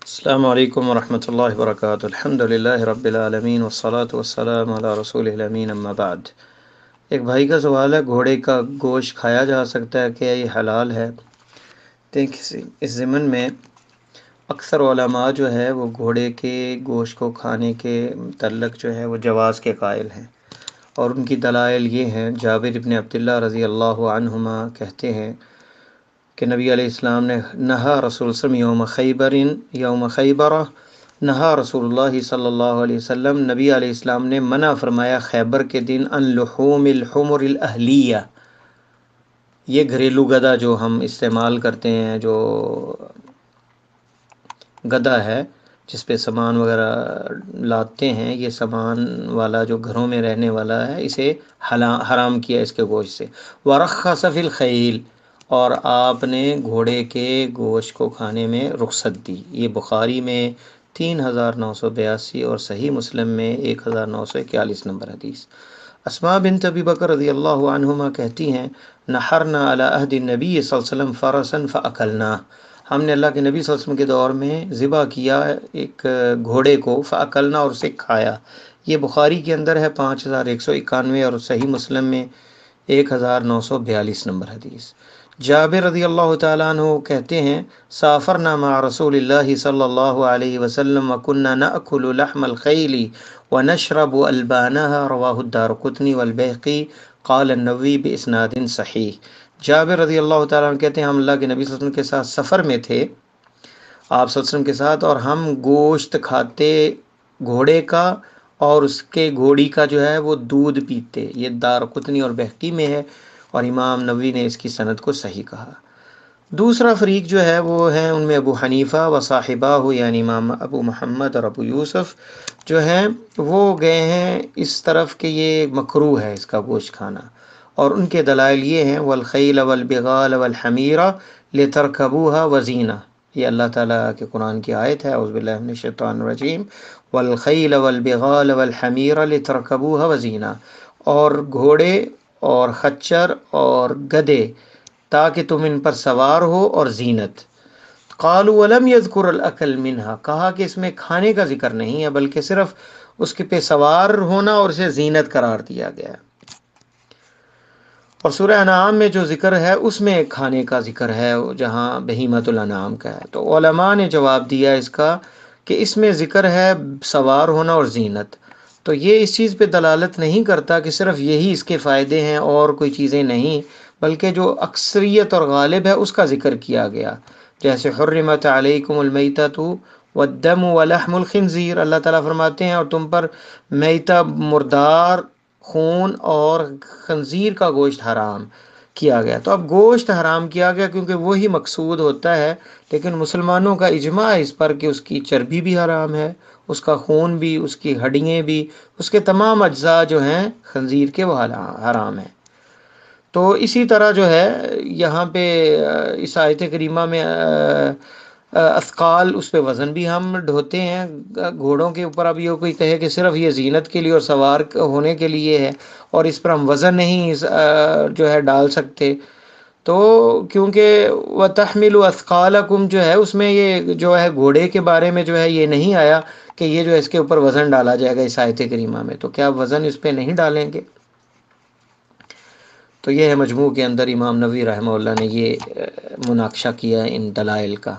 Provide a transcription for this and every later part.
السلام علیکم ورحمۃ اللہ وبرکاتہ۔ الحمد للہ رب العالمین والصلاة والسلام علی رسول الامین، اما بعد۔ ایک بھائی کا سوال ہے، گھوڑے کا گوشت کھایا جا سکتا ہے؟ کیا یہ حلال ہے؟ دیکھیں، اس ضمن میں اکثر علماء جو ہے وہ گھوڑے کے گوشت کو کھانے کے متعلق جو ہے وہ جواز کے قائل ہیں، اور ان کی دلائل یہ ہیں۔ جابر بن عبداللہ رضی اللہ عنہما کہتے ہیں کہ نبی علیہ السلام نے نہا رسول وسلم یوم خیبرہ، نہا رسول اللہ صلی اللہ علیہ وسلم، نبی علیہ السلام نے منع فرمایا خیبر کے دن ان لحوم الحمر الاہلیہ، یہ گھریلو گدھا جو ہم استعمال کرتے ہیں، جو گدھا ہے جس پہ سامان وغیرہ لاتے ہیں، یہ سامان والا جو گھروں میں رہنے والا ہے، اسے حرام کیا اس کے گوشت سے۔ ورخص فی الخیل، اور آپ نے گھوڑے کے گوشت کو کھانے میں رخصت دی۔ یہ بخاری میں 3982 اور صحیح مسلم میں 1941 نمبر حدیث۔ اسماء بنت ابی بکر رضی اللہ عنہما کہتی ہیں، نحرنا علی عہد النبی صلی اللہ علیہ وسلم فرسا فاکلنا، ہم نے اللہ کے نبی صلی اللہ علیہ وسلم کے دور میں ذبح کیا ایک گھوڑے کو، فاکلنا، اور اسے کھایا۔ یہ بخاری کے اندر ہے 5191 اور صحیح مسلم میں 1942 نمبر حدیث۔ جابر رضی اللہ تعالیٰ عنہ کہتے ہیں، سافرنا مع رسول اللہ صلی اللہ علیہ وسلم وکننا نأکل لحم الخیل ونشرب البانها، رواہ الدارقطنی والبیہقی، قال النووی باسناد صحیح۔ جابر رضی اللہ تعالیٰ عنہ کہتے ہیں، ہم اللہ کے نبی صلی اللہ علیہ وسلم کے ساتھ سفر میں تھے، آپ صلی اللہ علیہ وسلم کے ساتھ، اور ہم گوشت کھاتے گھوڑے کا، اور اس کے گھوڑی کا جو ہے وہ دودھ پیتے۔ یہ دارقطنی اور بہقی میں ہے، اور امام نووی نے اس کی سند کو صحیح کہا۔ دوسرا فریق جو ہے وہ ہیں ان میں ابو حنیفہ و صاحبہ، یعنی امام ابو محمد اور ابو یوسف جو ہیں، وہ گئے ہیں اس طرف کہ یہ مکروہ ہے اس کا گوشت کھانا، اور ان کے دلائل یہ ہیں، والخیل والبغال والحمیر لترکبوها وزینہ، یہ اللہ تعالیٰ کے قرآن کی آیت ہے، اعوذ باللہ من الشیطان الرجیم، والخیل والبغال والحمیر لترکبوها وزینہ، اور گھوڑے اور خچر اور گدھے تاکہ تم ان پر سوار ہو اور زینت۔ قالوا ولم يذكر الاكل منها، کہا کہ اس میں کھانے کا ذکر نہیں ہے بلکہ صرف اس کے پہ سوار ہونا اور اسے زینت قرار دیا گیا ہے۔ اور سورہ انعام میں جو ذکر ہے اس میں کھانے کا ذکر ہے، جہاں بہیمۃ الانعام کا ہے۔ تو علماء نے جواب دیا اس کا کہ اس میں ذکر ہے سوار ہونا اور زینت، تو یہ اس چیز پہ دلالت نہیں کرتا کہ صرف یہی اس کے فائدے ہیں اور کوئی چیزیں نہیں، بلکہ جو اکثریت اور غالب ہے اس کا ذکر کیا گیا، جیسے حرمت علیکم المیتۃ والدم ولحم الخنزیر، اللہ تعالیٰ فرماتے ہیں اور تم پر میتہ، مردار خون اور خنزیر کا گوشت حرام کیا گیا۔ تو اب گوشت حرام کیا گیا کیونکہ وہی مقصود ہوتا ہے، لیکن مسلمانوں کا اجماع ہے اس پر کہ اس کی چربی بھی حرام ہے، اس کا خون بھی، اس کی ہڈیاں بھی، اس کے تمام اجزاء جو ہیں خنزیر کے وہ حرام ہیں۔ تو اسی طرح جو ہے یہاں پہ اس آیت کریمہ میں اثقال، اس پہ وزن بھی ہم ڈھوتے ہیں گھوڑوں کے اوپر۔ اب یہ کوئی کہے کہ صرف یہ زینت کے لیے اور سوار ہونے کے لیے ہے اور اس پر ہم وزن نہیں جو ہے ڈال سکتے، تو کیونکہ وَتَحْمِلُ أَثْقَالَكُمْ جو ہے اس میں یہ جو ہے گھوڑے کے بارے میں جو ہے یہ نہیں آیا کہ یہ جو ہے اس کے اوپر وزن ڈالا جائے گا اس آیت کریمہ میں، تو کیا وزن اس پہ نہیں ڈالیں گے؟ تو یہ ہے مجموع کے اندر امام نووی رحمہ اللہ نے یہ مناقشہ کیا ان دلائل کا۔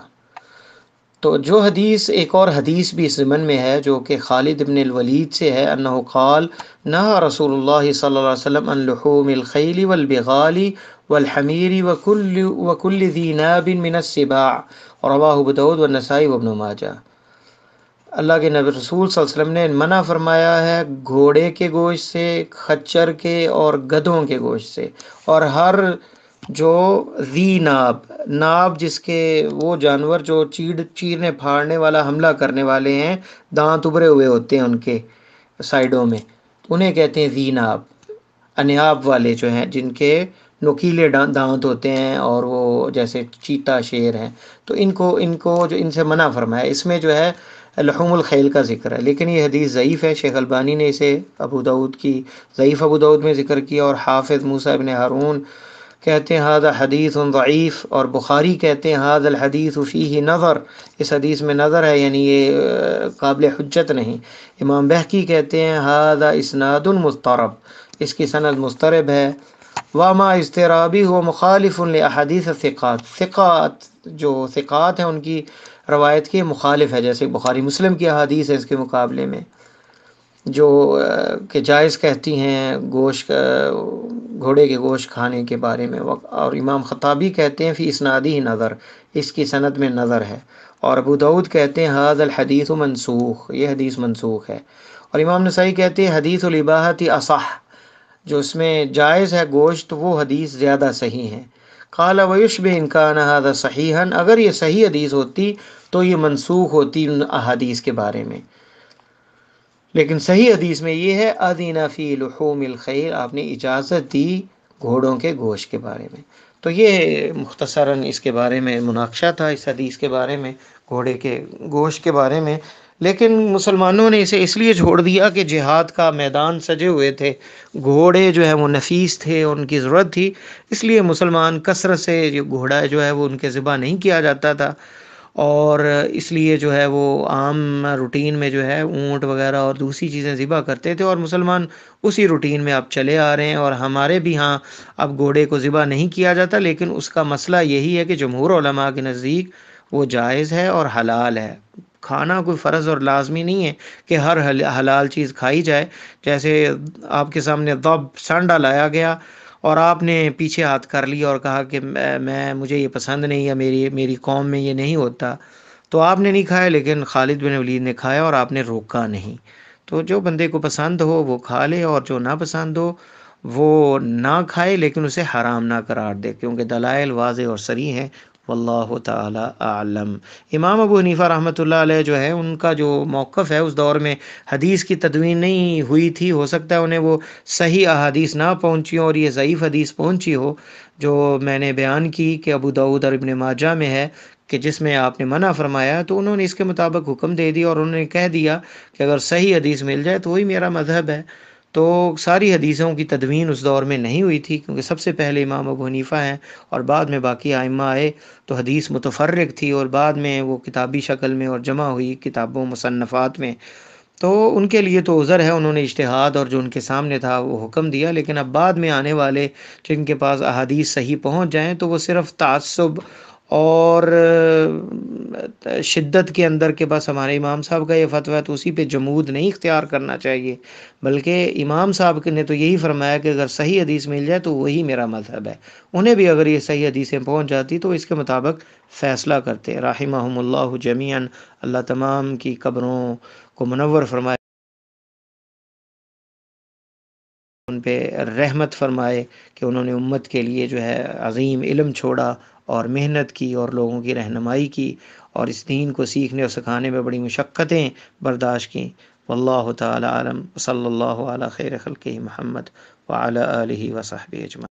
تو جو حدیث، ایک اور حدیث بھی اس ضمن میں ہے جو کہ خالد بن الولید سے ہے، انہ قال نہا رسول اللہ صلی اللہ علیہ وسلم عن لحوم الخیل والبغال والحمیر وکل ذی ناب من السباع، رواہ ابو داؤد والنسائی وابن ماجہ۔ اللہ کے نبی رسول صلی اللہ علیہ وسلم نے منع فرمایا ہے گھوڑے کے گوشت سے، خچر کے اور گدھوں کے گوشت سے، اور ہر جو ذی ناب، ناب جس کے وہ جانور جو چیرنے پھاڑنے والا حملہ کرنے والے ہیں، دانت ابھرے ہوئے ہوتے ہیں ان کے سائیڈوں میں، انہیں کہتے ہیں ذی ناب، انیاب والے جو ہیں جن کے نوکیلے دانت ہوتے ہیں اور وہ جیسے چیتا شیر ہیں، تو ان کو جو ان سے منع فرمایا۔ اس میں جو ہے لحوم الخیل کا ذکر ہے، لیکن یہ حدیث ضعیف ہے، شیخ البانی نے اسے ابو داؤد کی ضعیف ابو داؤد میں ذکر کیا، اور حافظ موسیٰ ابن ہارون کہتے ہیں ھذا حدیث ضعیف، اور بخاری کہتے ہیں ھذا الحدیث فیہ نظر، اس حدیث میں نظر ہے، یعنی یہ قابل حجت نہیں۔ امام بہقی کہتے ہیں ھذا اسناد مضطرب، اس کی سند مضطرب ہے۔ وما اضطرابی ہو مخالف لاحادیث الثقات، ثقات جو ثقات ہیں ان کی روایت کے مخالف ہے، جیسے بخاری مسلم کی احادیث ہے اس کے مقابلے میں، جو کہ جائز کہتی ہیں گوشت، گھوڑے کے گوشت کھانے کے بارے میں، اور امام خطابی کہتے ہیں فی اسنادی نظر، اس کی سند میں نظر ہے، اور ابو داؤد کہتے ہیں ھذا الحدیث منسوخ، یہ حدیث منسوخ ہے، اور امام نسائی کہتے ہیں حدیث الاباحۃ اصح، جو اس میں جائز ہے گوشت وہ حدیث زیادہ صحیح ہے۔ قال ویشبہ ان کان ھذا صحیحا، اگر یہ صحیح حدیث ہوتی تو یہ منسوخ ہوتی ان احادیث کے بارے میں، لیکن صحیح حدیث میں یہ ہے اذن فی لحوم الخیل، آپ نے اجازت دی گھوڑوں کے گوشت کے بارے میں۔ تو یہ مختصراً اس کے بارے میں مناقشہ تھا، اس حدیث کے بارے میں، گھوڑے کے گوشت کے بارے میں، لیکن مسلمانوں نے اسے اس لیے چھوڑ دیا کہ جہاد کا میدان سجے ہوئے تھے، گھوڑے جو ہے وہ نفیس تھے، ان کی ضرورت تھی، اس لیے مسلمان کثرت سے جو گھوڑا جو ہے وہ ان کے ذبح نہیں کیا جاتا تھا، اور اس لیے جو ہے وہ عام روٹین میں جو ہے اونٹ وغیرہ اور دوسری چیزیں ذبح کرتے تھے، اور مسلمان اسی روٹین میں اب چلے آ رہے ہیں، اور ہمارے بھی ہاں اب گھوڑے کو ذبح نہیں کیا جاتا، لیکن اس کا مسئلہ یہی ہے کہ جمہور علماء کے نزدیک وہ جائز ہے اور حلال ہے، کھانا کوئی فرض اور لازمی نہیں ہے کہ ہر حلال چیز کھائی جائے، جیسے آپ کے سامنے ضب سانڈا لایا گیا اور آپ نے پیچھے ہاتھ کر لیا اور کہا کہ مجھے یہ پسند نہیں، یا میری قوم میں یہ نہیں ہوتا، تو آپ نے نہیں کھایا، لیکن خالد بن ولید نے کھایا اور آپ نے روکا نہیں۔ تو جو بندے کو پسند ہو وہ کھا لے، اور جو نہ پسند ہو وہ نہ کھائے، لیکن اسے حرام نہ قرار دے، کیونکہ دلائل واضح اور صریح ہیں۔ واللہ تعالی اعلم۔ امام ابو حنیفہ رحمۃ اللہ علیہ جو ہے ان کا جو موقف ہے، اس دور میں حدیث کی تدوین نہیں ہوئی تھی، ہو سکتا ہے انہیں وہ صحیح احادیث نہ پہنچی ہوں اور یہ ضعیف حدیث پہنچی ہو، جو میں نے بیان کی کہ ابو داؤد اور ابن ماجہ میں ہے، کہ جس میں آپ نے منع فرمایا، تو انہوں نے اس کے مطابق حکم دے دیا، اور انہوں نے کہہ دیا کہ اگر صحیح حدیث مل جائے تو وہی میرا مذہب ہے۔ تو ساری حدیثوں کی تدوین اس دور میں نہیں ہوئی تھی، کیونکہ سب سے پہلے امام ابو حنیفہ ہیں، اور بعد میں باقی ائمہ آئے، تو حدیث متفرق تھی، اور بعد میں وہ کتابی شکل میں اور جمع ہوئی کتابوں مصنفات میں، تو ان کے لیے تو عذر ہے، انہوں نے اجتہاد اور جو ان کے سامنے تھا وہ حکم دیا، لیکن اب بعد میں آنے والے جن کے پاس احادیث صحیح پہنچ جائیں تو وہ صرف تعصب اور شدت کے اندر کہ بس ہمارے امام صاحب کا یہ فتویٰ ہے تو اسی پہ جمود نہیں اختیار کرنا چاہیے، بلکہ امام صاحب نے تو یہی فرمایا کہ اگر صحیح حدیث مل جائے تو وہی میرا مذہب ہے، انہیں بھی اگر یہ صحیح حدیثیں پہنچ جاتی تو اس کے مطابق فیصلہ کرتے۔ رحمہم اللہ جمیعاً، اللہ تمام کی قبروں کو منور فرمائے، ان پہ رحمت فرمائے کہ انہوں نے امت کے لیے جو ہے عظیم علم چھوڑا اور محنت کی اور لوگوں کی رہنمائی کی، اور اس دین کو سیکھنے اور سکھانے میں بڑی مشقتیں برداشت کیں۔ واللہ تعالی عالم، صلی اللہ علی خیر خلقہ محمد وعلی آلہ وصحبہ اجمعین۔